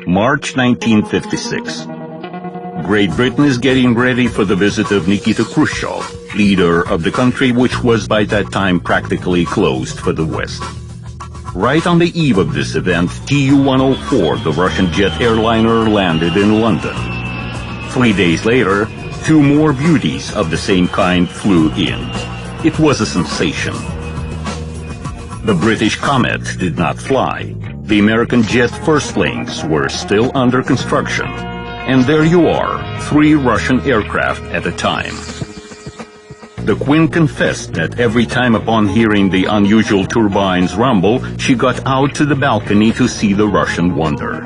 March 1956. Great Britain is getting ready for the visit of Nikita Khrushchev, leader of the country which was by that time practically closed for the West. Right on the eve of this event, Tu-104, the Russian jet airliner, landed in London. 3 days later, 2 more beauties of the same kind flew in. It was a sensation. The British Comet did not fly. The American jet firstlings were still under construction. And there you are, 3 Russian aircraft at a time. The Queen confessed that every time upon hearing the unusual turbines rumble, she got out to the balcony to see the Russian wonder.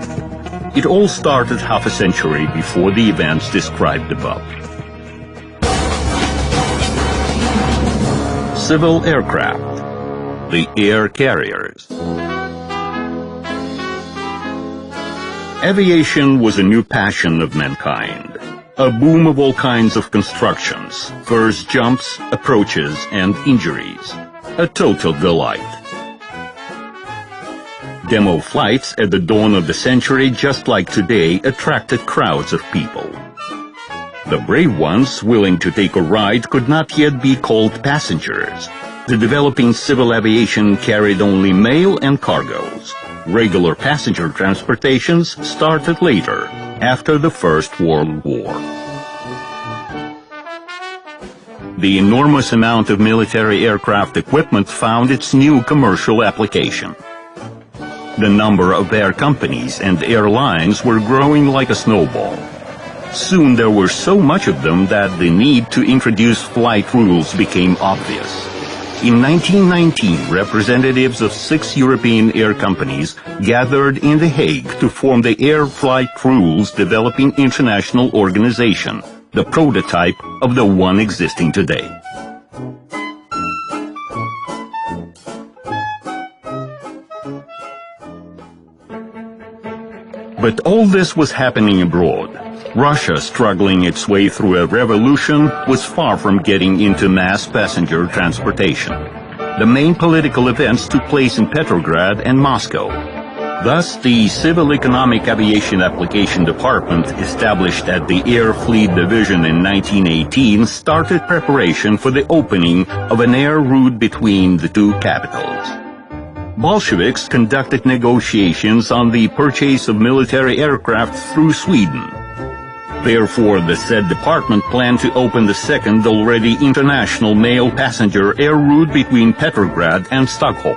It all started half a century before the events described above. Civil aircraft, the air carriers. Aviation was a new passion of mankind, a boom of all kinds of constructions, first jumps, approaches, and injuries, a total delight. Demo flights at the dawn of the century, just like today, attracted crowds of people. The brave ones willing to take a ride could not yet be called passengers. The developing civil aviation carried only mail and cargoes. Regular passenger transportations started later, after the First World War. The enormous amount of military aircraft equipment found its new commercial application. The number of air companies and airlines were growing like a snowball. Soon there were so much of them that the need to introduce flight rules became obvious. In 1919, representatives of 6 European air companies gathered in The Hague to form the Air Flight Rules Developing International Organization, the prototype of the one existing today. But all this was happening abroad. Russia, struggling its way through a revolution, was far from getting into mass passenger transportation. The main political events took place in Petrograd and Moscow. Thus, the Civil Economic Aviation Application Department, established at the Air Fleet Division in 1918, started preparation for the opening of an air route between the 2 capitals. Bolsheviks conducted negotiations on the purchase of military aircraft through Sweden. Therefore, the said department planned to open the second already international mail passenger air route between Petrograd and Stockholm.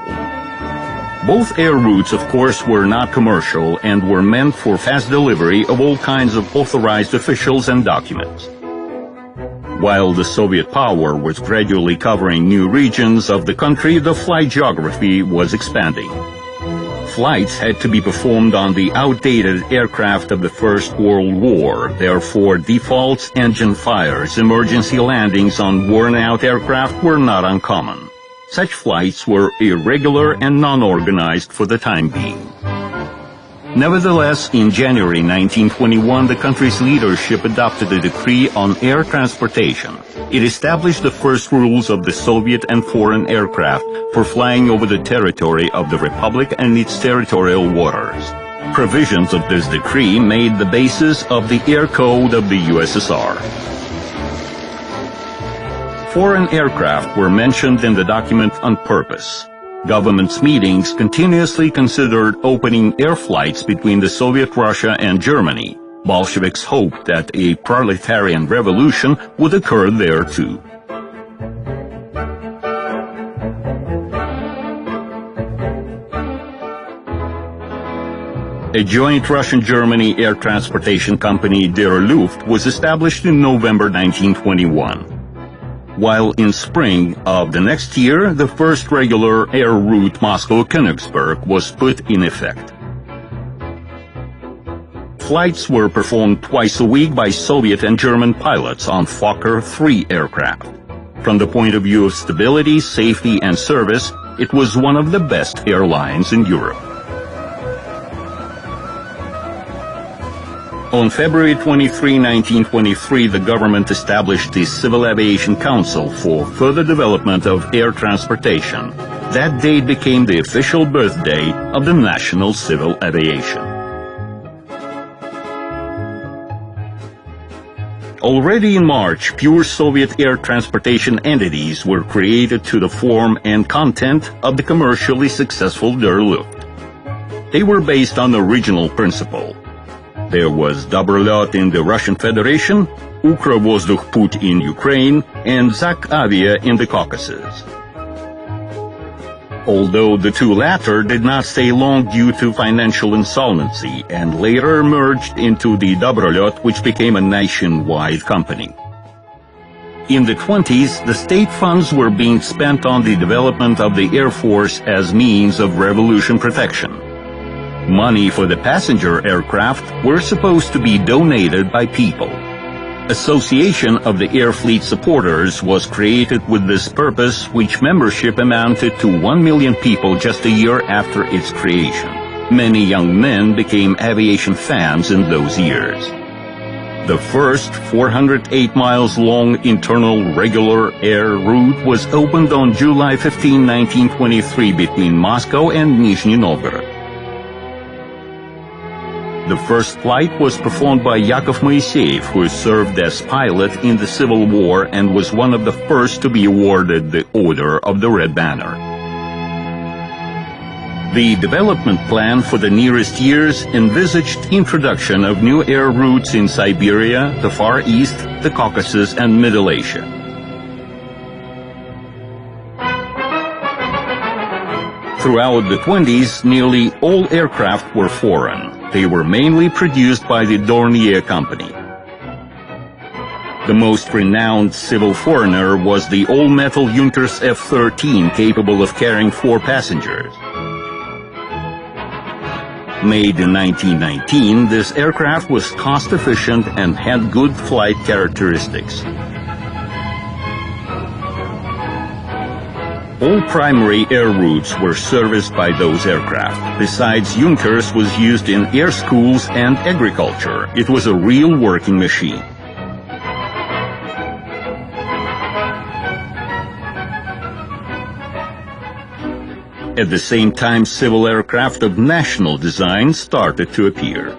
Both air routes, of course, were not commercial and were meant for fast delivery of all kinds of authorized officials and documents. While the Soviet power was gradually covering new regions of the country, the flight geography was expanding. Flights had to be performed on the outdated aircraft of the First World War. Therefore, defaults, engine fires, emergency landings on worn-out aircraft were not uncommon. Such flights were irregular and non-organized for the time being. Nevertheless, in January 1921, the country's leadership adopted a decree on air transportation. It established the first rules of the Soviet and foreign aircraft for flying over the territory of the Republic and its territorial waters. Provisions of this decree made the basis of the Air Code of the USSR. Foreign aircraft were mentioned in the document on purpose. Governments' meetings continuously considered opening air flights between the Soviet Russia and Germany. Bolsheviks hoped that a proletarian revolution would occur there too. A joint Russian-Germany air transportation company, Der Luft, was established in November 1921. While in spring of the next year, the first regular air route Moscow-Königsberg was put in effect. Flights were performed twice a week by Soviet and German pilots on Fokker 3 aircraft. From the point of view of stability, safety, and service, it was one of the best airlines in Europe. On February 23, 1923, the government established the Civil Aviation Council for further development of air transportation. That date became the official birthday of the national civil aviation. Already in March, pure Soviet air transportation entities were created to the form and content of the commercially successful Der Luft. They were based on the original principle. There was Dobrolет in the Russian Federation, Ukrovozdukh in Ukraine, and Zakavia in the Caucasus. Although the two latter did not stay long due to financial insolvency and later merged into the Dobrolет, which became a nationwide company. In the 20s, the state funds were being spent on the development of the Air Force as means of revolution protection. Money for the passenger aircraft were supposed to be donated by people. Association of the Air Fleet Supporters was created with this purpose, which membership amounted to 1 million people just a year after its creation. Many young men became aviation fans in those years. The first 408 miles long internal regular air route was opened on July 15, 1923 between Moscow and Nizhny Novgorod. The first flight was performed by Yakov Moiseyev, who served as pilot in the Civil War and was one of the first to be awarded the Order of the Red Banner. The development plan for the nearest years envisaged introduction of new air routes in Siberia, the Far East, the Caucasus, and Middle Asia. Throughout the 20s, nearly all aircraft were foreign. They were mainly produced by the Dornier company. The most renowned civil foreigner was the all-metal Junkers F-13, capable of carrying 4 passengers. Made in 1919, this aircraft was cost-efficient and had good flight characteristics. All primary air routes were serviced by those aircraft. Besides, Junkers was used in air schools and agriculture. It was a real working machine. At the same time, civil aircraft of national design started to appear.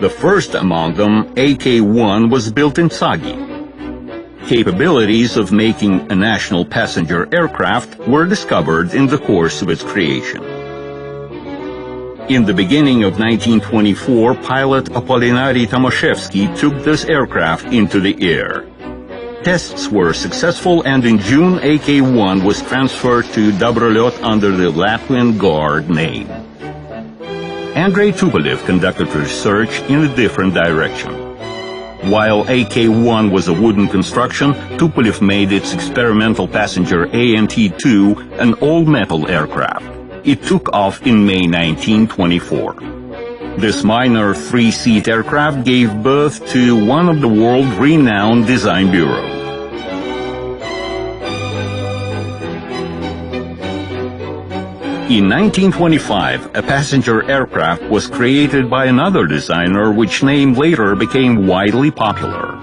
The first among them, AK-1, was built in Sagi. Capabilities of making a national passenger aircraft were discovered in the course of its creation. In the beginning of 1924, pilot Apolinary Tomaszewski took this aircraft into the air. Tests were successful, and in June, AK-1 was transferred to Dobrolет under the Latvian Guard name. Andrei Tupolev conducted research in a different direction. While AK-1 was a wooden construction, Tupolev made its experimental passenger ANT-2 an all-metal aircraft. It took off in May 1924. This minor 3-seat aircraft gave birth to one of the world-renowned design bureaus. In 1925, a passenger aircraft was created by another designer, which name later became widely popular.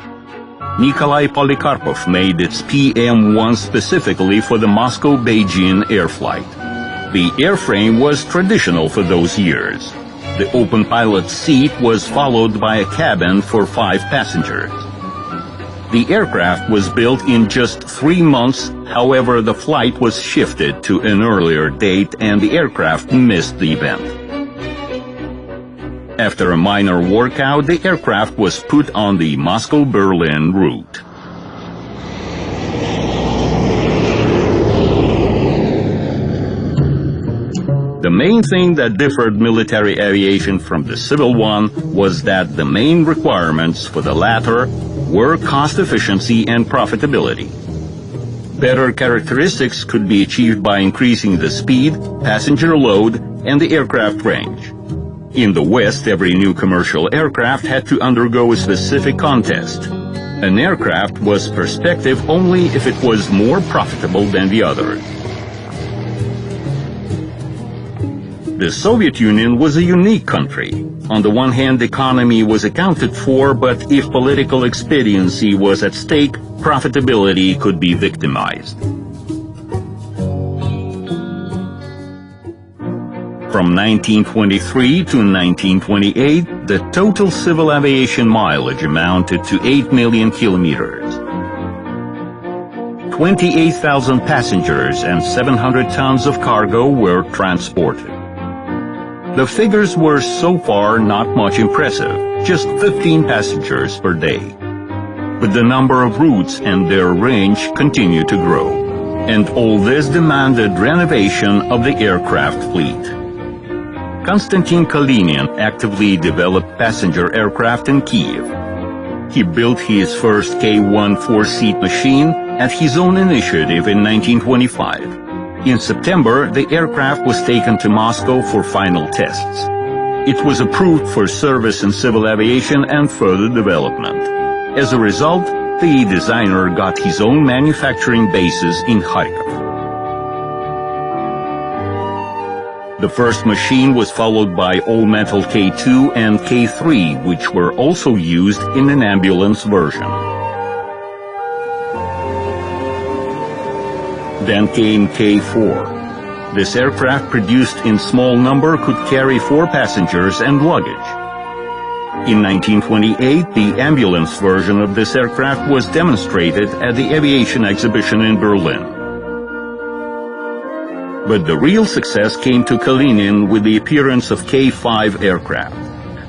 Nikolai Polikarpov made its PM-1 specifically for the Moscow-Beijing air flight. The airframe was traditional for those years. The open pilot seat was followed by a cabin for 5 passengers. The aircraft was built in just 3 months. However, the flight was shifted to an earlier date and the aircraft missed the event. After a minor workout, the aircraft was put on the Moscow-Berlin route. The main thing that differed military aviation from the civil one was that the main requirements for the latter were cost efficiency and profitability. Better characteristics could be achieved by increasing the speed, passenger load, and the aircraft range. In the West, every new commercial aircraft had to undergo a specific contest. An aircraft was perspective only if it was more profitable than the others. The Soviet Union was a unique country. On the one hand, economy was accounted for, but if political expediency was at stake, profitability could be victimized. From 1923 to 1928, The total civil aviation mileage amounted to 8 million kilometers. 28,000 passengers and 700 tons of cargo were transported. The figures were so far not much impressive, just 15 passengers per day. But the number of routes and their range continued to grow. And all this demanded renovation of the aircraft fleet. Konstantin Kalinin actively developed passenger aircraft in Kiev. He built his first K-1 four-seat machine at his own initiative in 1925. In September, the aircraft was taken to Moscow for final tests. It was approved for service in civil aviation and further development. As a result, the designer got his own manufacturing bases in Kharkov. The first machine was followed by all-metal K2 and K3, which were also used in an ambulance version. Then came K4. This aircraft, produced in small number, could carry 4 passengers and luggage. In 1928, the ambulance version of this aircraft was demonstrated at the aviation exhibition in Berlin. But the real success came to Kalinin with the appearance of K5 aircraft.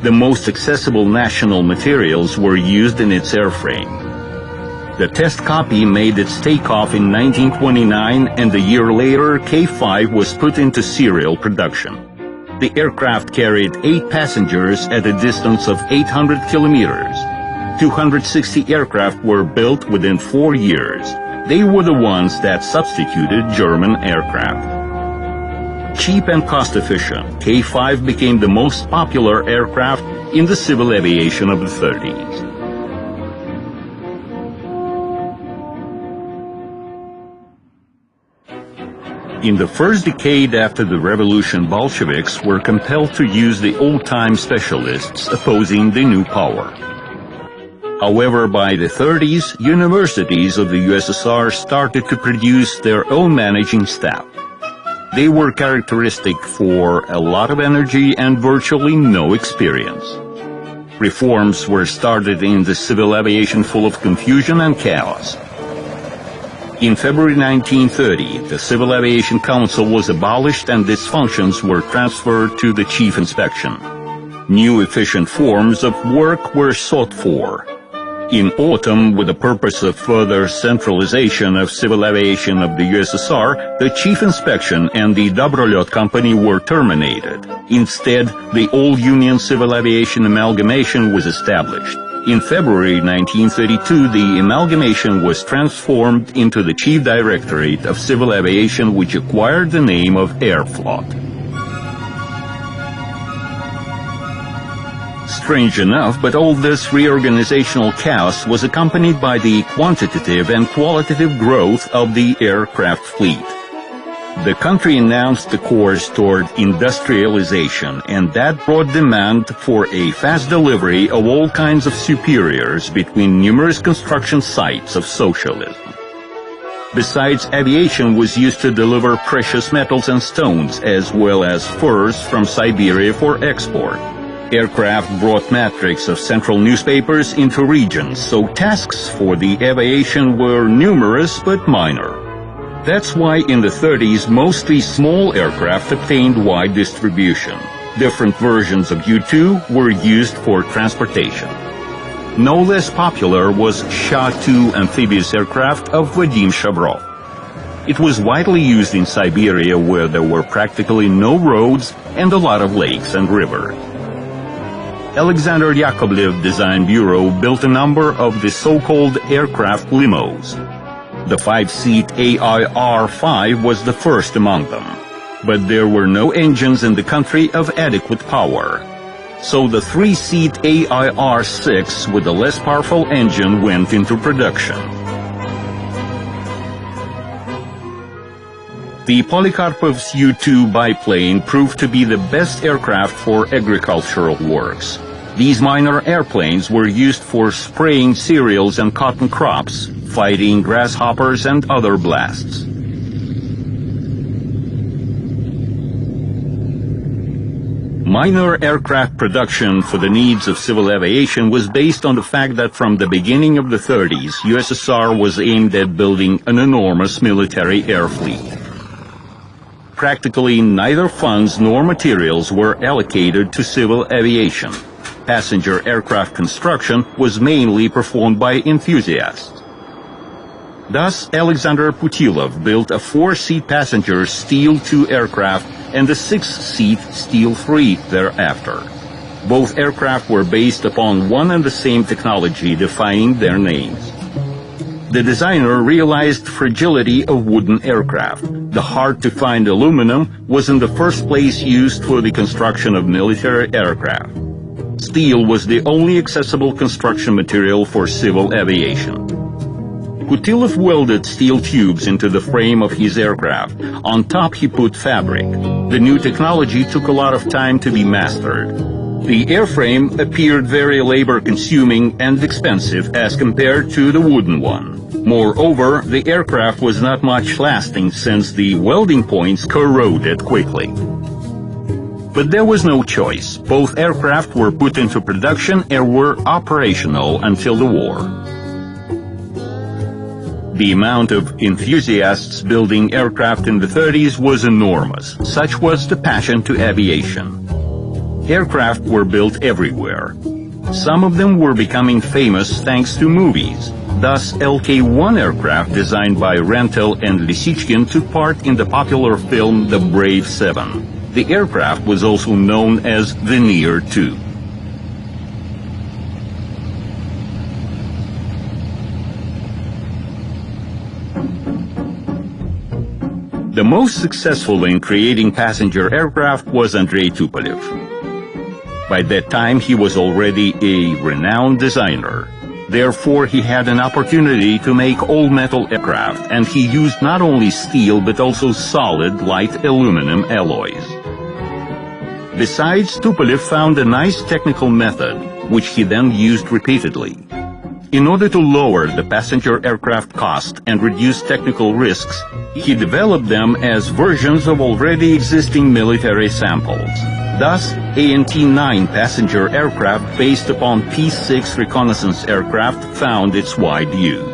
The most accessible national materials were used in its airframe. The test copy made its takeoff in 1929, and a year later, K5 was put into serial production. The aircraft carried 8 passengers at a distance of 800 kilometers. 260 aircraft were built within 4 years. They were the ones that substituted German aircraft. Cheap and cost-efficient, K-5 became the most popular aircraft in the civil aviation of the 30s. In the first decade after the revolution, Bolsheviks were compelled to use the old-time specialists opposing the new power. However, by the 30s, universities of the USSR started to produce their own managing staff. They were characteristic for a lot of energy and virtually no experience. Reforms were started in the civil aviation full of confusion and chaos. In February 1930, the Civil Aviation Council was abolished and its functions were transferred to the Chief Inspection. New efficient forms of work were sought for. In autumn, with the purpose of further centralization of civil aviation of the USSR, the Chief Inspection and the Dobrolyot Company were terminated. Instead, the all-union civil aviation amalgamation was established. In February 1932, the amalgamation was transformed into the Chief Directorate of Civil Aviation, which acquired the name of Airflot. Strange enough, but all this reorganizational chaos was accompanied by the quantitative and qualitative growth of the aircraft fleet. The country announced the course toward industrialization, and that brought demand for a fast delivery of all kinds of superiors between numerous construction sites of socialism. Besides, aviation was used to deliver precious metals and stones, as well as furs from Siberia for export. Aircraft brought matrix of central newspapers into regions, so tasks for the aviation were numerous but minor. That's why in the 30s, mostly small aircraft obtained wide distribution. Different versions of U-2 were used for transportation. No less popular was Sha-2 amphibious aircraft of Vadim Shavrov. It was widely used in Siberia, where there were practically no roads and a lot of lakes and rivers. Alexander Yakovlev Design Bureau built a number of the so-called aircraft limos. The 5-seat AIR-5 was the first among them, but there were no engines in the country of adequate power. So the 3-seat AIR-6 with a less powerful engine went into production. The Polikarpov's U-2 biplane proved to be the best aircraft for agricultural works. These minor airplanes were used for spraying cereals and cotton crops, fighting grasshoppers and other blasts. Minor aircraft production for the needs of civil aviation was based on the fact that from the beginning of the 30s, USSR was aimed at building an enormous military air fleet. Practically neither funds nor materials were allocated to civil aviation. Passenger aircraft construction was mainly performed by enthusiasts. Thus, Alexander Putilov built a 4-seat passenger Steel 2 aircraft and a 6-seat Steel 3 thereafter. Both aircraft were based upon one and the same technology, defining their names. The designer realized fragility of wooden aircraft. The hard-to-find aluminum was in the first place used for the construction of military aircraft. Steel was the only accessible construction material for civil aviation. Putilov welded steel tubes into the frame of his aircraft. On top he put fabric. The new technology took a lot of time to be mastered. The airframe appeared very labor-consuming and expensive as compared to the wooden one. Moreover, the aircraft was not much lasting since the welding points corroded quickly. But there was no choice. Both aircraft were put into production and were operational until the war. The amount of enthusiasts building aircraft in the 30s was enormous. Such was the passion to aviation. Aircraft were built everywhere. Some of them were becoming famous thanks to movies. Thus, LK-1 aircraft designed by Rentel and Lisichkin took part in the popular film The Brave Seven. The aircraft was also known as Veneer 2. The most successful in creating passenger aircraft was Andrei Tupolev. By that time, he was already a renowned designer. Therefore, he had an opportunity to make all-metal aircraft, and he used not only steel but also solid, light aluminum alloys. Besides, Tupolev found a nice technical method, which he then used repeatedly. In order to lower the passenger aircraft cost and reduce technical risks, he developed them as versions of already existing military samples. Thus, ANT-9 passenger aircraft based upon P-6 reconnaissance aircraft found its wide use.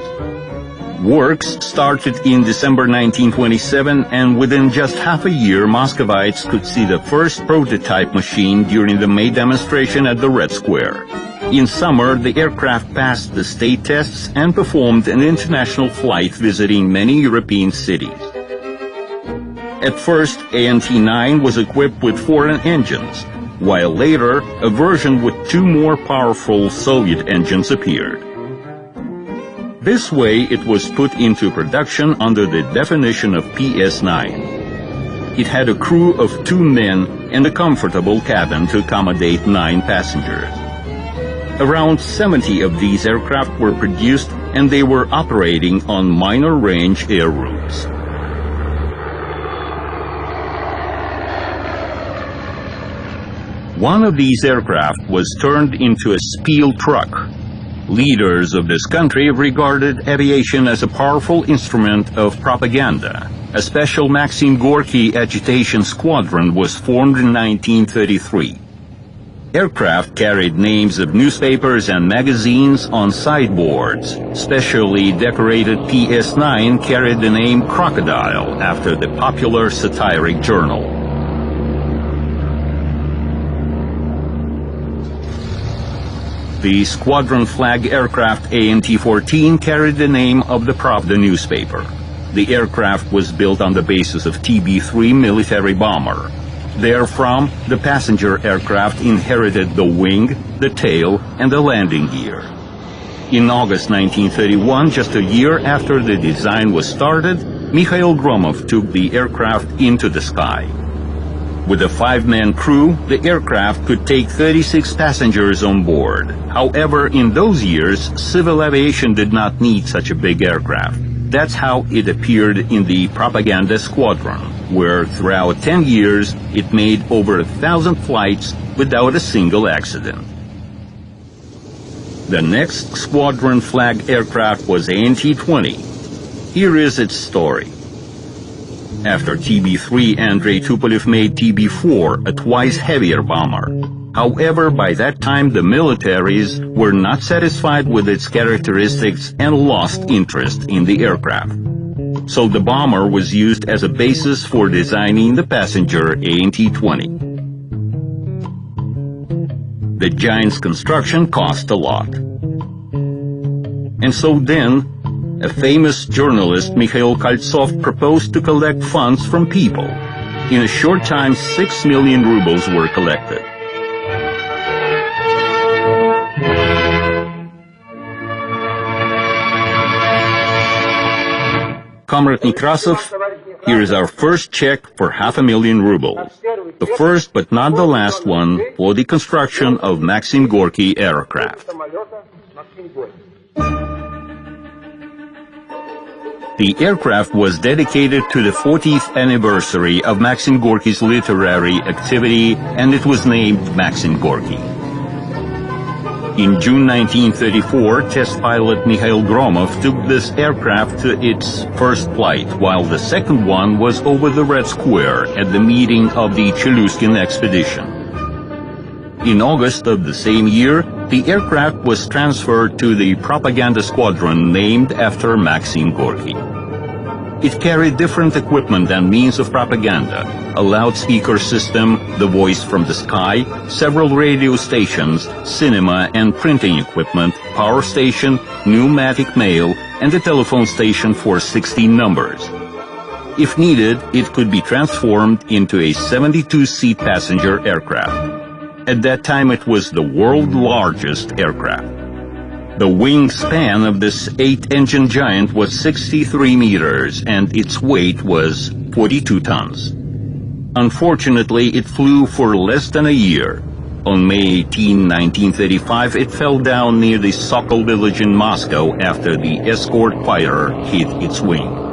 Works started in December 1927, and within just half a year, Muscovites could see the first prototype machine during the May demonstration at the Red Square. In summer, the aircraft passed the state tests and performed an international flight visiting many European cities. At first, ANT-9 was equipped with foreign engines, while later, a version with 2 more powerful Soviet engines appeared. This way, it was put into production under the definition of PS-9. It had a crew of 2 men and a comfortable cabin to accommodate 9 passengers. Around 70 of these aircraft were produced, and they were operating on minor range air routes. One of these aircraft was turned into a Spiel truck. Leaders of this country regarded aviation as a powerful instrument of propaganda. A special Maxim Gorky agitation squadron was formed in 1933. Aircraft carried names of newspapers and magazines on sideboards. Specially decorated PS-9 carried the name Crocodile after the popular satiric journal. The squadron flag aircraft ANT-14 carried the name of the Pravda newspaper. The aircraft was built on the basis of TB-3 military bomber. Therefrom, the passenger aircraft inherited the wing, the tail, and the landing gear. In August 1931, just a year after the design was started, Mikhail Gromov took the aircraft into the sky. With a 5-man crew, the aircraft could take 36 passengers on board. However, in those years, civil aviation did not need such a big aircraft. That's how it appeared in the propaganda squadron, where throughout 10 years, it made over 1,000 flights without a single accident. The next squadron flag aircraft was ANT-20. Here is its story. After TB-3, Andrei Tupolev made TB-4, a twice heavier bomber. However, by that time the militaries were not satisfied with its characteristics and lost interest in the aircraft. So the bomber was used as a basis for designing the passenger ANT-20. The giant's construction cost a lot. And so then, a famous journalist, Mikhail Koltsov, proposed to collect funds from people. In a short time, 6 million rubles were collected. Comrade Nekrasov, here is our first check for 500,000 rubles. The first but not the last one for the construction of Maxim Gorky aircraft. The aircraft was dedicated to the 40th anniversary of Maxim Gorky's literary activity, and it was named Maxim Gorky. In June 1934, test pilot Mikhail Gromov took this aircraft to its first flight, while the second one was over the Red Square at the meeting of the Chelyuskin expedition. In August of the same year, the aircraft was transferred to the propaganda squadron named after Maxim Gorky. It carried different equipment and means of propaganda: a loudspeaker system, the voice from the sky, several radio stations, cinema and printing equipment, power station, pneumatic mail, and a telephone station for 16 numbers. If needed, it could be transformed into a 72-seat passenger aircraft. At that time, it was the world's largest aircraft. The wingspan of this 8-engine giant was 63 meters, and its weight was 42 tons. Unfortunately, it flew for less than a year. On May 18, 1935, it fell down near the Sokol village in Moscow after the escort fighter hit its wing.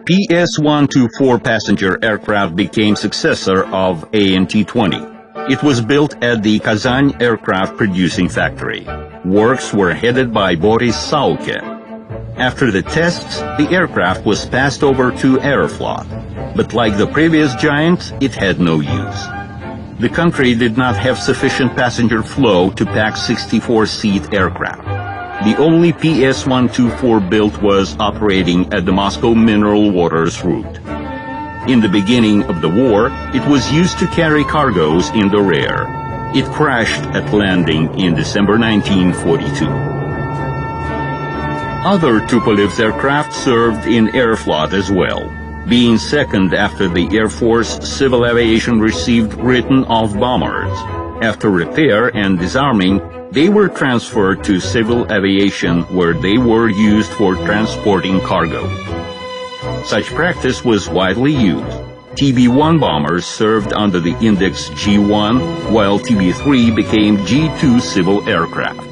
PS-124 passenger aircraft became successor of ANT-20. It was built at the Kazan aircraft producing factory. Works were headed by Boris Sauke. After the tests, the aircraft was passed over to Aeroflot, but like the previous giant, it had no use. The country did not have sufficient passenger flow to pack 64-seat aircraft. The only PS-124 built was operating at the Moscow Mineral Waters route. In the beginning of the war, it was used to carry cargoes in the rear. It crashed at landing in December 1942. Other Tupolev's aircraft served in Aeroflot as well. Being second after the Air Force, civil aviation received written-off bombers. After repair and disarming, they were transferred to civil aviation, where they were used for transporting cargo. Such practice was widely used. TB-1 bombers served under the index G1, while TB-3 became G2 civil aircraft.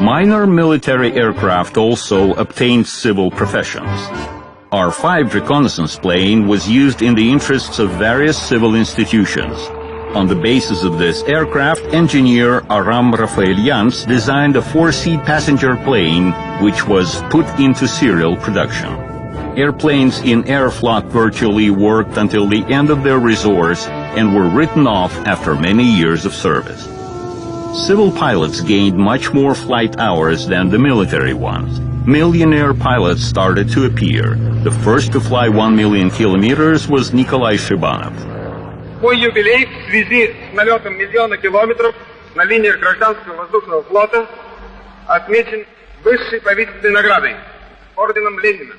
Minor military aircraft also obtained civil professions. R-5 reconnaissance plane was used in the interests of various civil institutions. On the basis of this aircraft, engineer Aram Rafaelians designed a 4-seat passenger plane which was put into serial production. Airplanes in Aeroflot virtually worked until the end of their resource and were written off after many years of service. Civil pilots gained much more flight hours than the military ones. Millionaire pilots started to appear. The first to fly 1 million kilometers was Nikolai Shibanov. Мой юбилей в связи с налетом миллиона километров на линиях гражданского воздушного флота отмечен высшей правительственной наградой – орденом Ленина.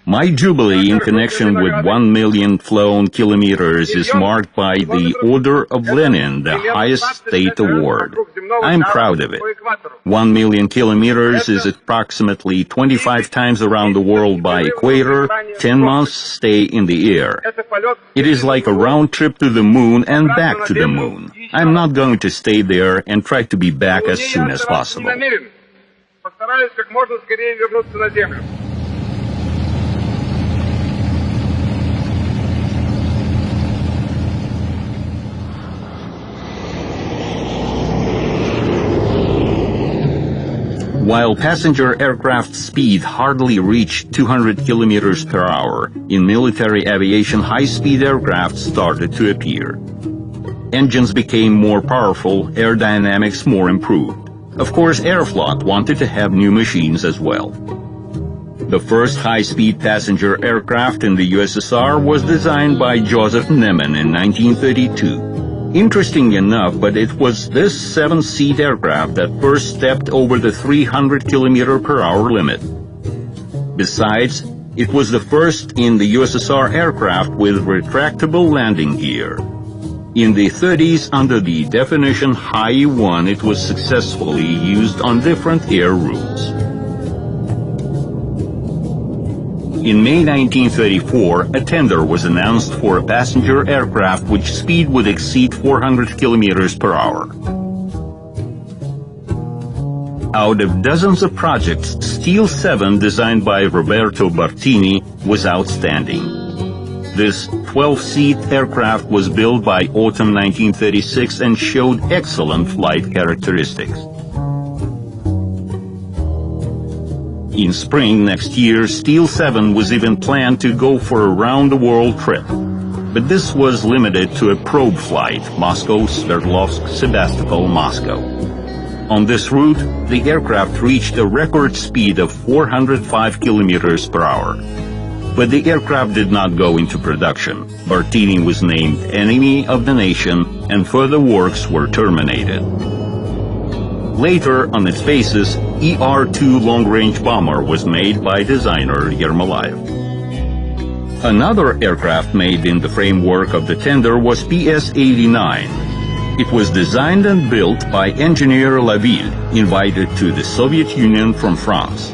My jubilee in connection with 1 million flown kilometers is marked by the Order of Lenin, the highest state award. I'm proud of it. 1 million kilometers is approximately 25 times around the world by equator, 10 months stay in the air. It is like a round trip to the moon and back to the moon. I'm not going to stay there and try to be back as soon as possible. While passenger aircraft speed hardly reached 200 kilometers per hour, in military aviation high-speed aircraft started to appear. Engines became more powerful, aerodynamics more improved. Of course, Aeroflot wanted to have new machines as well. The first high-speed passenger aircraft in the USSR was designed by Joseph Neman in 1932. Interesting enough, but it was this 7-seat aircraft that first stepped over the 300 km per hour limit. Besides, it was the first in the USSR aircraft with retractable landing gear. In the 30s, under the definition High 1, it was successfully used on different air routes. In May 1934, a tender was announced for a passenger aircraft which speed would exceed 400 kilometers per hour. Out of dozens of projects, Steel 7, designed by Roberto Bertini, was outstanding. This 12-seat aircraft was built by autumn 1936 and showed excellent flight characteristics. In spring next year, Steel 7 was even planned to go for a round-the-world trip. But this was limited to a probe flight, Moscow, Sverdlovsk, Sebastopol, Moscow. On this route, the aircraft reached a record speed of 405 kilometers per hour. But the aircraft did not go into production. Bertini was named Enemy of the Nation, and further works were terminated. Later, on its basis, ER-2 long-range bomber was made by designer Yermolayev. Another aircraft made in the framework of the tender was PS-89. It was designed and built by engineer Laville, invited to the Soviet Union from France.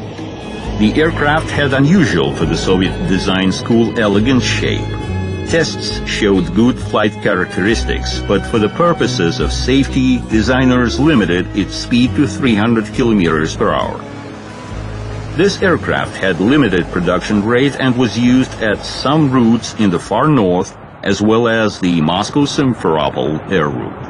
The aircraft had unusual for the Soviet design school elegant shape. Tests showed good flight characteristics, but for the purposes of safety, designers limited its speed to 300 kilometers per hour. This aircraft had limited production rate and was used at some routes in the far north, as well as the Moscow-Simferopol air route.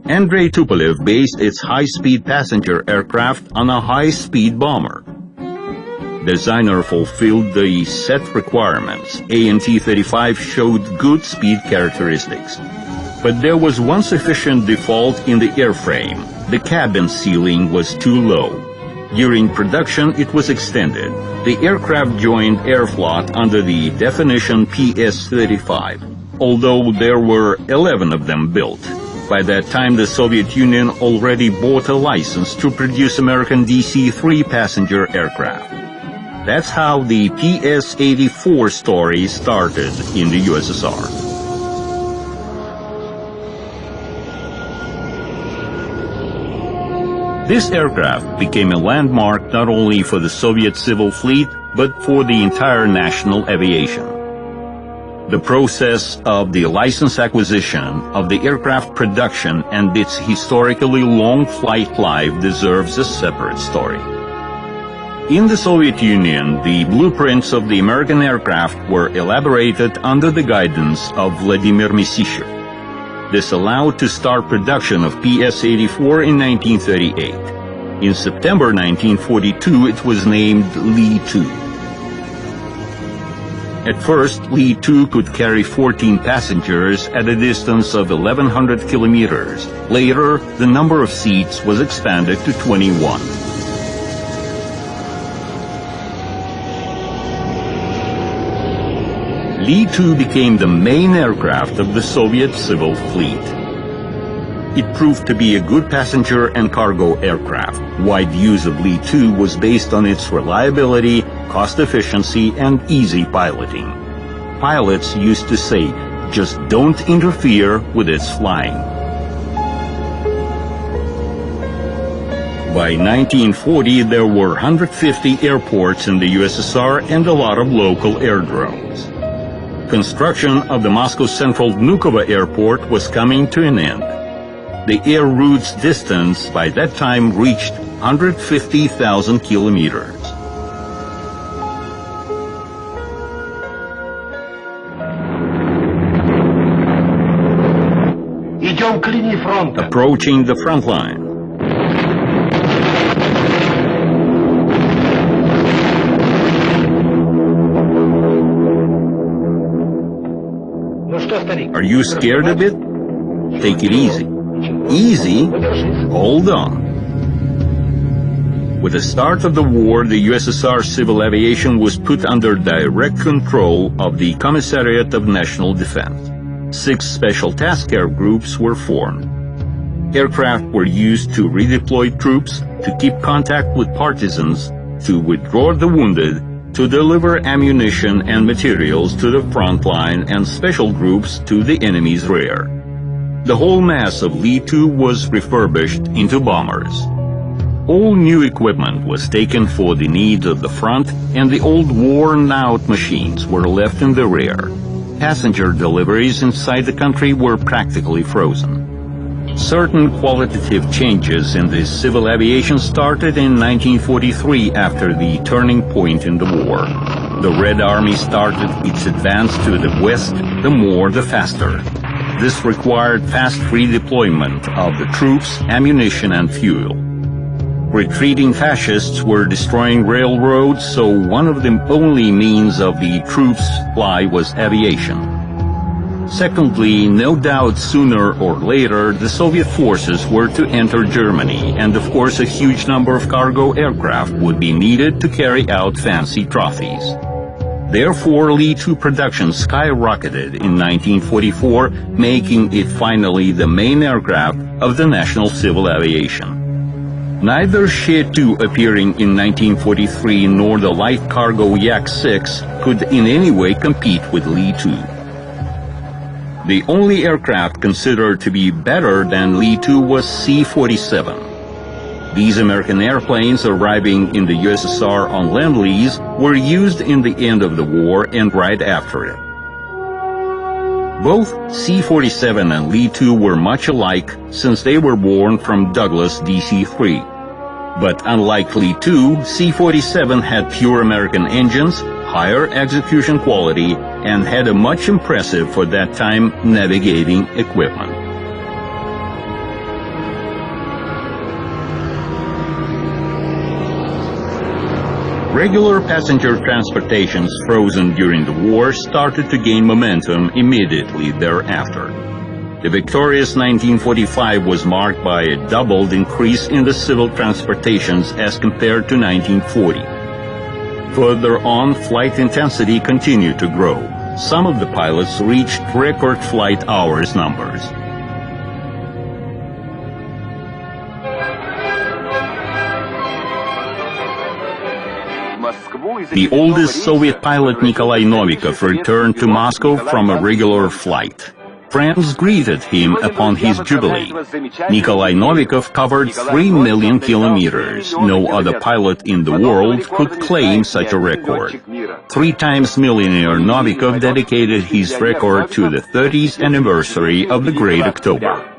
Andrei Tupolev based its high-speed passenger aircraft on a high-speed bomber. Designer fulfilled the set requirements. AN-T-35 showed good speed characteristics. But there was one sufficient default in the airframe. The cabin ceiling was too low. During production, it was extended. The aircraft joined Aeroflot under the definition PS-35, although there were 11 of them built. By that time, the Soviet Union already bought a license to produce American DC-3 passenger aircraft. That's how the PS-84 story started in the USSR. This aircraft became a landmark not only for the Soviet civil fleet, but for the entire national aviation. The process of the license acquisition, of the aircraft production, and its historically long flight life deserves a separate story. In the Soviet Union, the blueprints of the American aircraft were elaborated under the guidance of Vladimir Missishev. This allowed to start production of PS-84 in 1938. In September 1942, it was named Lee-2. At first, Lee-2 could carry 14 passengers at a distance of 1,100 kilometers. Later, the number of seats was expanded to 21. Lee-2 became the main aircraft of the Soviet civil fleet. It proved to be a good passenger and cargo aircraft. Wide use of Lee-2 was based on its reliability, cost efficiency, and easy piloting. Pilots used to say, "Just don't interfere with its flying." By 1940, there were 150 airports in the USSR and a lot of local aerodromes. Construction of the Moscow Central Vnukovo Airport was coming to an end. The air route's distance by that time reached 150,000 kilometers. Approaching the front line. Are you scared of it? Take it easy. Easy? Hold on. With the start of the war, the USSR civil aviation was put under direct control of the Commissariat of National Defense. 6 special task air groups were formed. Aircraft were used to redeploy troops, to keep contact with partisans, to withdraw the wounded, to deliver ammunition and materials to the front line, and special groups to the enemy's rear. The whole mass of Lee-2 was refurbished into bombers. All new equipment was taken for the needs of the front, and the old worn-out machines were left in the rear. Passenger deliveries inside the country were practically frozen. Certain qualitative changes in the civil aviation started in 1943 after the turning point in the war. The Red Army started its advance to the west, the more the faster. This required fast redeployment of the troops, ammunition, and fuel. Retreating fascists were destroying railroads, so one of the only means of the troops' supply was aviation. Secondly, no doubt sooner or later the Soviet forces were to enter Germany, and of course a huge number of cargo aircraft would be needed to carry out fancy trophies. Therefore, Lee-2 production skyrocketed in 1944, making it finally the main aircraft of the national civil aviation. Neither She-2 appearing in 1943 nor the light cargo Yak-6 could in any way compete with Lee-2. The only aircraft considered to be better than Lee-2 was C-47. These American airplanes arriving in the USSR on Lend-Lease were used in the end of the war and right after it. Both C-47 and Lee-2 were much alike since they were born from Douglas DC-3. But unlike Lee-2, C-47 had pure American engines, higher execution quality, and had a much impressive for that time navigating equipment. Regular passenger transportations frozen during the war started to gain momentum immediately thereafter. The victorious 1945 was marked by a doubled increase in the civil transportations as compared to 1940. Further on, flight intensity continued to grow. Some of the pilots reached record flight hours numbers. The oldest Soviet pilot Nikolai Novikov returned to Moscow from a regular flight. Friends greeted him upon his jubilee. Nikolai Novikov covered 3 million kilometers. No other pilot in the world could claim such a record. 3 times millionaire Novikov dedicated his record to the 30th anniversary of the Great October.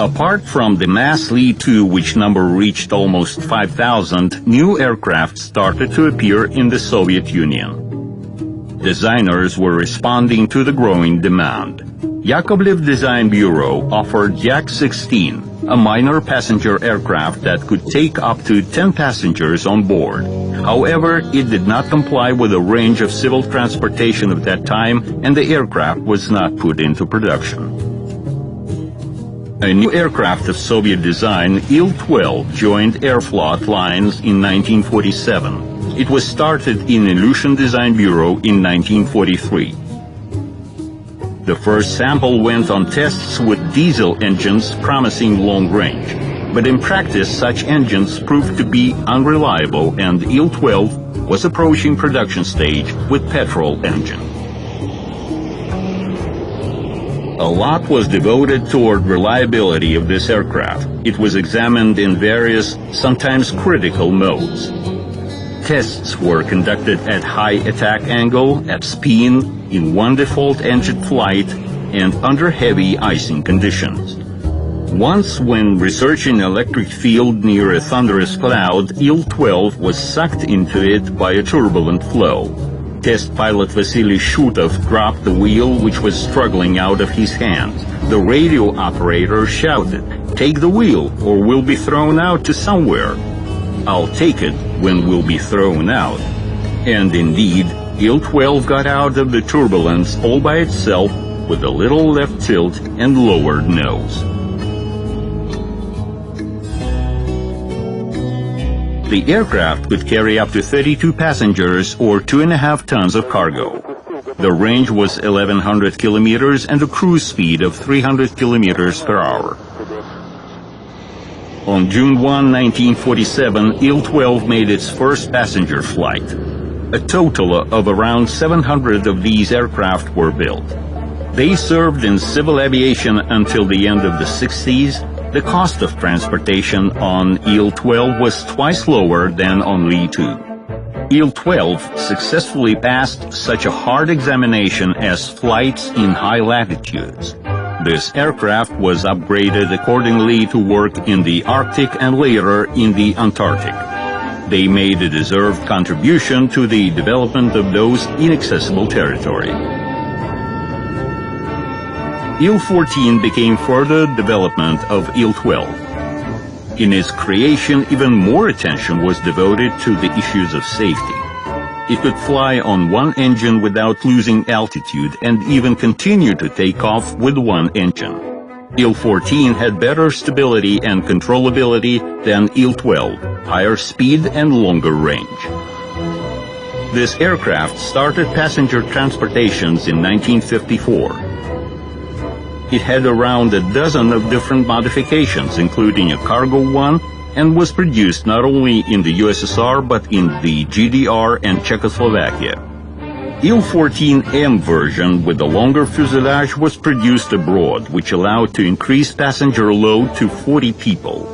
Apart from the mass Lee-2, which number reached almost 5,000, new aircraft started to appear in the Soviet Union. Designers were responding to the growing demand. Yakovlev Design Bureau offered Yak-16, a minor passenger aircraft that could take up to 10 passengers on board. However, it did not comply with the range of civil transportation of that time, and the aircraft was not put into production. A new aircraft of Soviet design, Il-12, joined Aeroflot lines in 1947. It was started in Ilyushin Design Bureau in 1943. The first sample went on tests with diesel engines promising long range. But in practice, such engines proved to be unreliable, and Il-12 was approaching production stage with petrol engine. A lot was devoted toward reliability of this aircraft. It was examined in various, sometimes critical modes. Tests were conducted at high attack angle, at spin, in one default engine flight, and under heavy icing conditions. Once, when researching electric field near a thunderous cloud, Il-12 was sucked into it by a turbulent flow. Test pilot Vasily Shutov dropped the wheel, which was struggling out of his hands. The radio operator shouted, "Take the wheel, or we'll be thrown out to somewhere." "I'll take it when we'll be thrown out." And indeed, Il-12 got out of the turbulence all by itself with a little left tilt and lowered nose. The aircraft could carry up to 32 passengers or 2.5 tons of cargo. The range was 1,100 kilometers and a cruise speed of 300 kilometers per hour. On June 1, 1947, Il-12 made its first passenger flight. A total of around 700 of these aircraft were built. They served in civil aviation until the end of the 60s. The cost of transportation on Il-12 was twice lower than on Il-2. Il-12 successfully passed such a hard examination as flights in high latitudes. This aircraft was upgraded accordingly to work in the Arctic and later in the Antarctic. They made a deserved contribution to the development of those inaccessible territories. Il-14 became further development of Il-12. In its creation, even more attention was devoted to the issues of safety. It could fly on one engine without losing altitude and even continue to take off with one engine. Il-14 had better stability and controllability than Il-12, higher speed and longer range. This aircraft started passenger transportations in 1954. It had around a dozen of different modifications, including a cargo one, and was produced not only in the USSR but in the GDR and Czechoslovakia. Il-14M version with the longer fuselage was produced abroad, which allowed to increase passenger load to 40 people.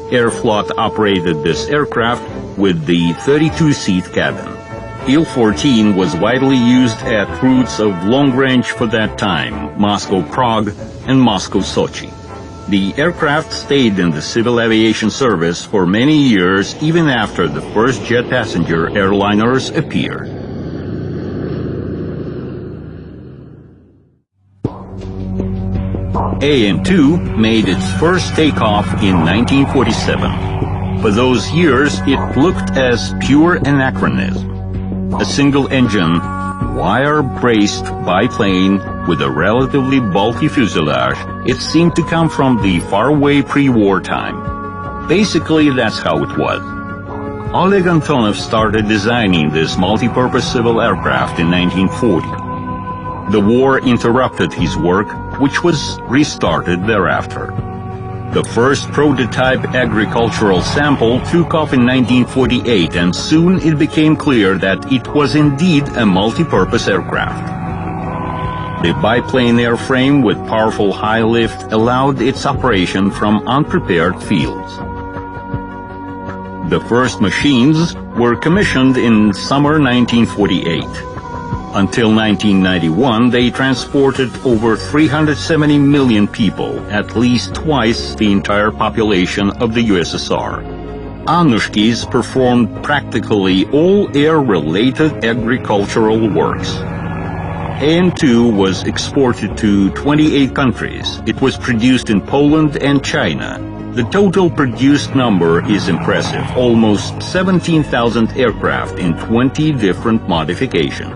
Airflot operated this aircraft with the 32-seat cabin. Il-14 was widely used at routes of long range for that time, Moscow-Prague and Moscow-Sochi. The aircraft stayed in the civil aviation service for many years, even after the first jet passenger airliners appeared. AN-2 made its first takeoff in 1947. For those years, it looked as pure anachronism. A single-engine, wire-braced biplane with a relatively bulky fuselage, it seemed to come from the faraway pre-war time. Basically, that's how it was. Oleg Antonov started designing this multi-purpose civil aircraft in 1940. The war interrupted his work, which was restarted thereafter. The first prototype agricultural sample took off in 1948, and soon it became clear that it was indeed a multi-purpose aircraft. The biplane airframe with powerful high lift allowed its operation from unprepared fields. The first machines were commissioned in summer 1948. Until 1991, they transported over 370 million people, at least twice the entire population of the USSR. Anushkis performed practically all air-related agricultural works. AN-2 was exported to 28 countries. It was produced in Poland and China. The total produced number is impressive, almost 17,000 aircraft in 20 different modifications.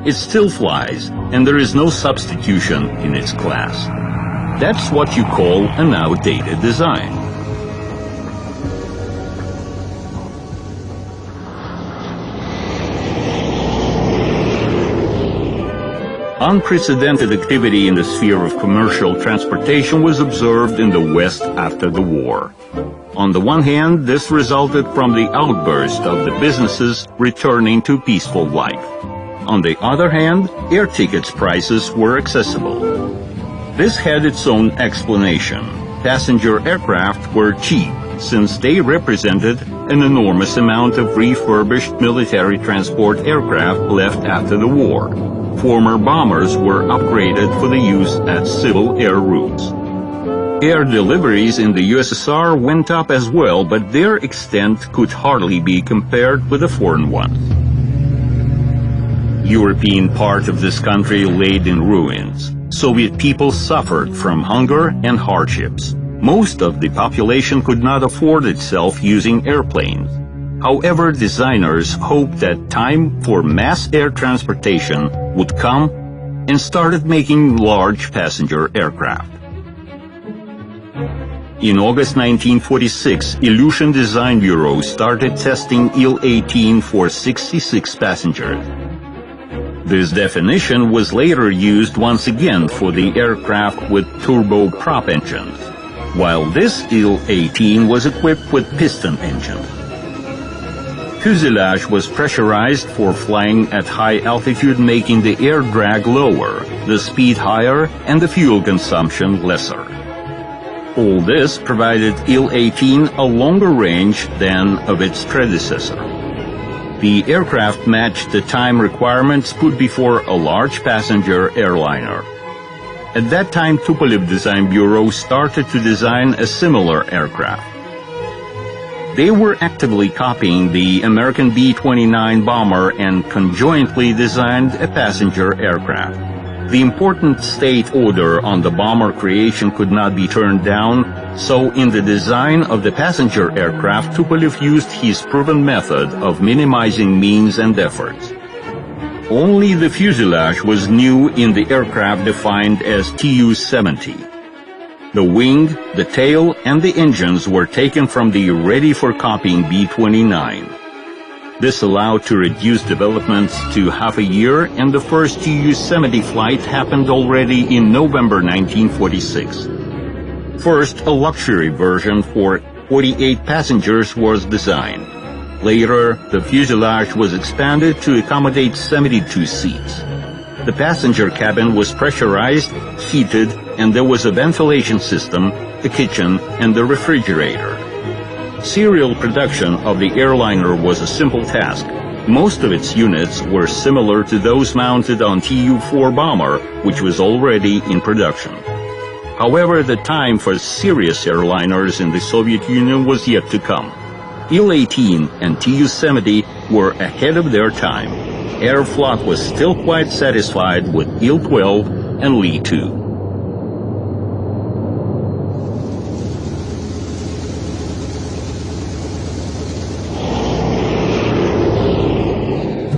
It still flies, and there is no substitution in its class. That's what you call an outdated design. Unprecedented activity in the sphere of commercial transportation was observed in the West after the war. On the one hand, this resulted from the outburst of the businesses returning to peaceful life. On the other hand, air tickets prices were accessible. This had its own explanation. Passenger aircraft were cheap, since they represented an enormous amount of refurbished military transport aircraft left after the war. Former bombers were upgraded for the use at civil air routes. Air deliveries in the USSR went up as well, but their extent could hardly be compared with the foreign ones. European part of this country laid in ruins. Soviet people suffered from hunger and hardships. Most of the population could not afford itself using airplanes. However, designers hoped that time for mass air transportation would come and started making large passenger aircraft. In August 1946, Ilyushin Design Bureau started testing Il-18 for 66 passengers. This definition was later used once again for the aircraft with turboprop engines, while this Il-18 was equipped with piston engines. Fuselage was pressurized for flying at high altitude, making the air drag lower, the speed higher, and the fuel consumption lesser. All this provided Il-18 a longer range than of its predecessor. The aircraft matched the time requirements put before a large passenger airliner. At that time, Tupolev Design Bureau started to design a similar aircraft. They were actively copying the American B-29 bomber and conjointly designed a passenger aircraft. The important state order on the bomber creation could not be turned down, so in the design of the passenger aircraft, Tupolev used his proven method of minimizing means and efforts. Only the fuselage was new in the aircraft defined as Tu-70. The wing, the tail, and the engines were taken from the ready-for-copying B-29. This allowed to reduce developments to half a year, and the first Tu-70 flight happened already in November 1946. First, a luxury version for 48 passengers was designed. Later, the fuselage was expanded to accommodate 72 seats. The passenger cabin was pressurized, heated, and there was a ventilation system, a kitchen, and a refrigerator. Serial production of the airliner was a simple task. Most of its units were similar to those mounted on Tu-4 bomber, which was already in production. However, the time for serious airliners in the Soviet Union was yet to come. Il-18 and Tu-70 were ahead of their time. Aeroflot was still quite satisfied with Il-12 and Li-2.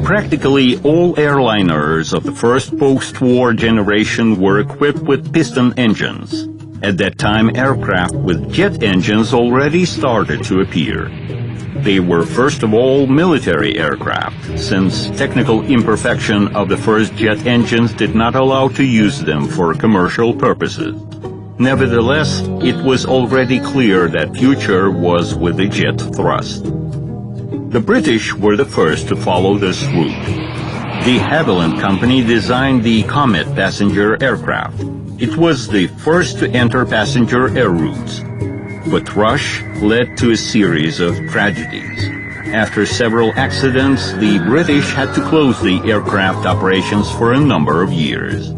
Practically all airliners of the first post-war generation were equipped with piston engines. At that time, aircraft with jet engines already started to appear. They were first of all military aircraft, since technical imperfection of the first jet engines did not allow to use them for commercial purposes. Nevertheless, it was already clear that future was with the jet thrust. The British were the first to follow this route. The Havilland Company designed the Comet passenger aircraft. It was the first to enter passenger air routes. But rush led to a series of tragedies. After several accidents, the British had to close the aircraft operations for a number of years.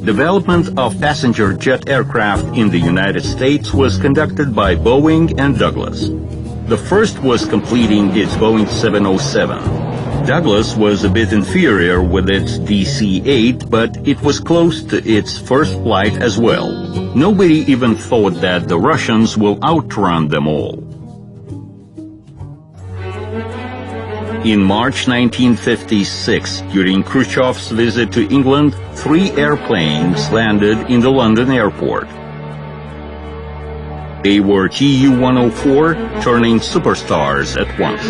Development of passenger jet aircraft in the United States was conducted by Boeing and Douglas. The first was completing its Boeing 707. Douglas was a bit inferior with its DC-8, but it was close to its first flight as well. Nobody even thought that the Russians will outrun them all. In March 1956, during Khrushchev's visit to England, 3 airplanes landed in the London airport. They were Tu-104, turning superstars at once.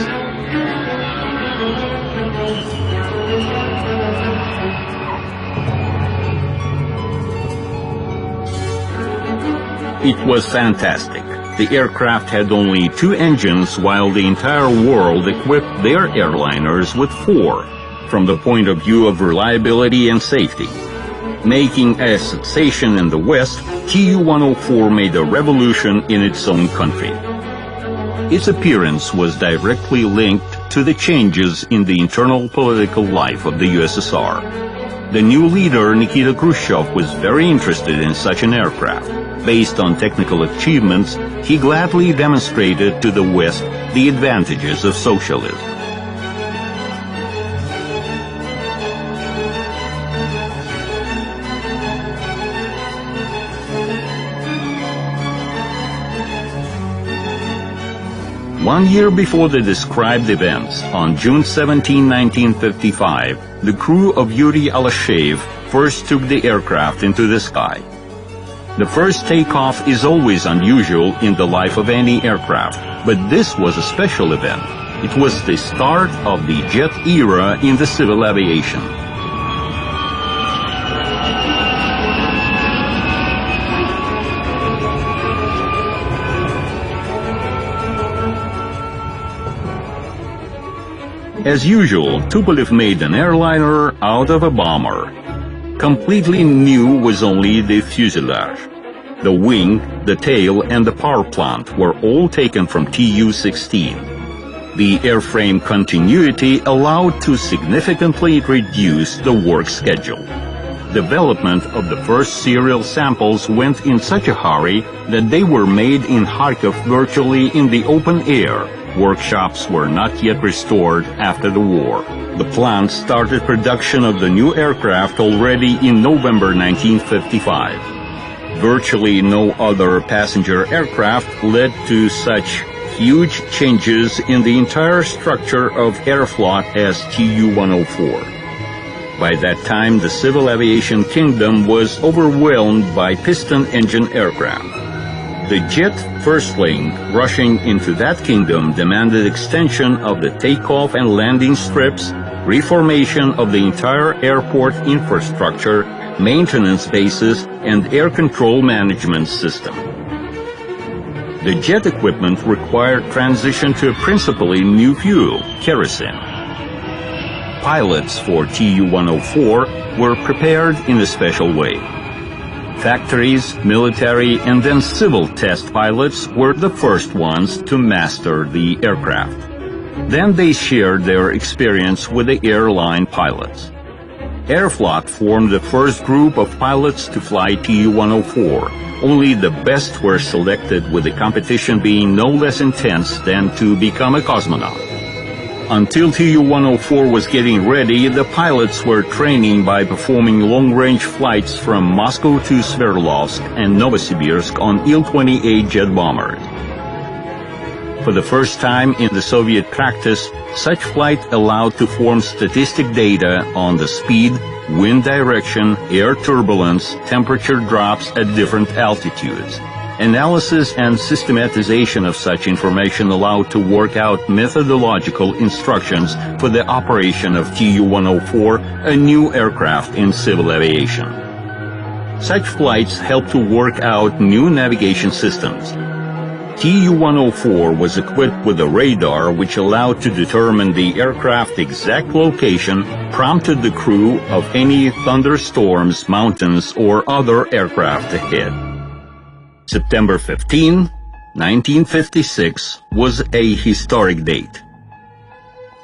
It was fantastic. The aircraft had only 2 engines, while the entire world equipped their airliners with 4, from the point of view of reliability and safety. Making a sensation in the West, Tu-104 made a revolution in its own country. Its appearance was directly linked to the changes in the internal political life of the USSR. The new leader, Nikita Khrushchev, was very interested in such an aircraft. Based on technical achievements, he gladly demonstrated to the West the advantages of socialism. 1 year before the described events, on June 17, 1955, the crew of Yuri Alashev first took the aircraft into the sky. The first takeoff is always unusual in the life of any aircraft, but this was a special event. It was the start of the jet era in the civil aviation. As usual, Tupolev made an airliner out of a bomber. Completely new was only the fuselage. The wing, the tail, and the power plant were all taken from Tu-16. The airframe continuity allowed to significantly reduce the work schedule. Development of the first serial samples went in such a hurry that they were made in Kharkov virtually in the open air. Workshops were not yet restored after the war. The plant started production of the new aircraft already in November 1955. Virtually no other passenger aircraft led to such huge changes in the entire structure of Aeroflot as Tu-104. By that time, the civil aviation kingdom was overwhelmed by piston engine aircraft. The jet firstling rushing into that kingdom demanded extension of the takeoff and landing strips, reformation of the entire airport infrastructure, maintenance bases, and air control management system. The jet equipment required transition to a principally new fuel, kerosene. Pilots for Tu-104 were prepared in a special way. Factories, military, and then civil test pilots were the first ones to master the aircraft. Then they shared their experience with the airline pilots. Aeroflot formed the first group of pilots to fly Tu-104. Only the best were selected, with the competition being no less intense than to become a cosmonaut. Until Tu-104 was getting ready, the pilots were training by performing long-range flights from Moscow to Sverdlovsk and Novosibirsk on Il-28 jet bombers. For the first time in the Soviet practice, such flight allowed to form statistic data on the speed, wind direction, air turbulence, temperature drops at different altitudes. Analysis and systematization of such information allowed to work out methodological instructions for the operation of Tu-104, a new aircraft in civil aviation. Such flights helped to work out new navigation systems. Tu-104 was equipped with a radar which allowed to determine the aircraft's exact location, prompted the crew of any thunderstorms, mountains, or other aircraft ahead. September 15, 1956 was a historic date.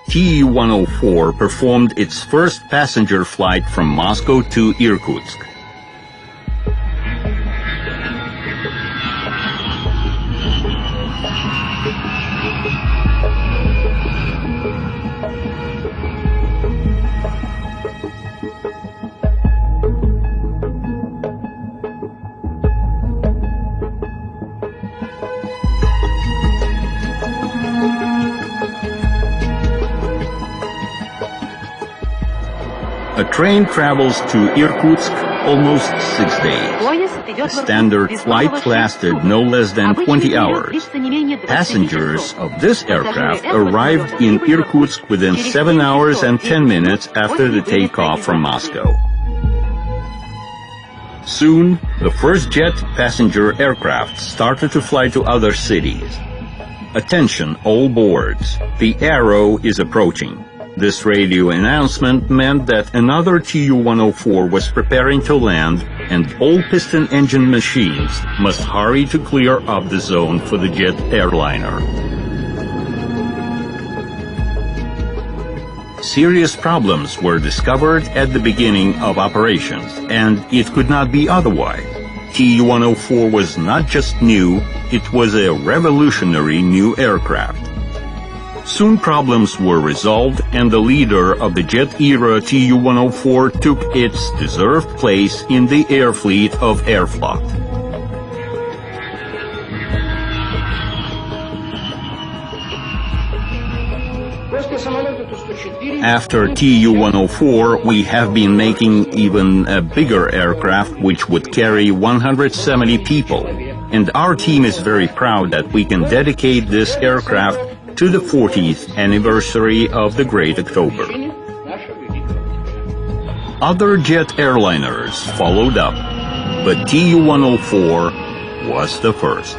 Tu-104 performed its first passenger flight from Moscow to Irkutsk. A train travels to Irkutsk almost 6 days. The standard flight lasted no less than 20 hours. Passengers of this aircraft arrived in Irkutsk within 7 hours and 10 minutes after the takeoff from Moscow. Soon, the first jet passenger aircraft started to fly to other cities. Attention, all boards. The Arrow is approaching. This radio announcement meant that another Tu-104 was preparing to land, and all piston engine machines must hurry to clear up the zone for the jet airliner. Serious problems were discovered at the beginning of operations, and it could not be otherwise. Tu-104 was not just new, it was a revolutionary new aircraft. Soon problems were resolved, and the leader of the jet era Tu-104 took its deserved place in the air fleet of Aeroflot. After Tu-104, we have been making even a bigger aircraft which would carry 170 people. And our team is very proud that we can dedicate this aircraft to the 40th anniversary of the Great October. Other jet airliners followed up, but Tu-104 was the first.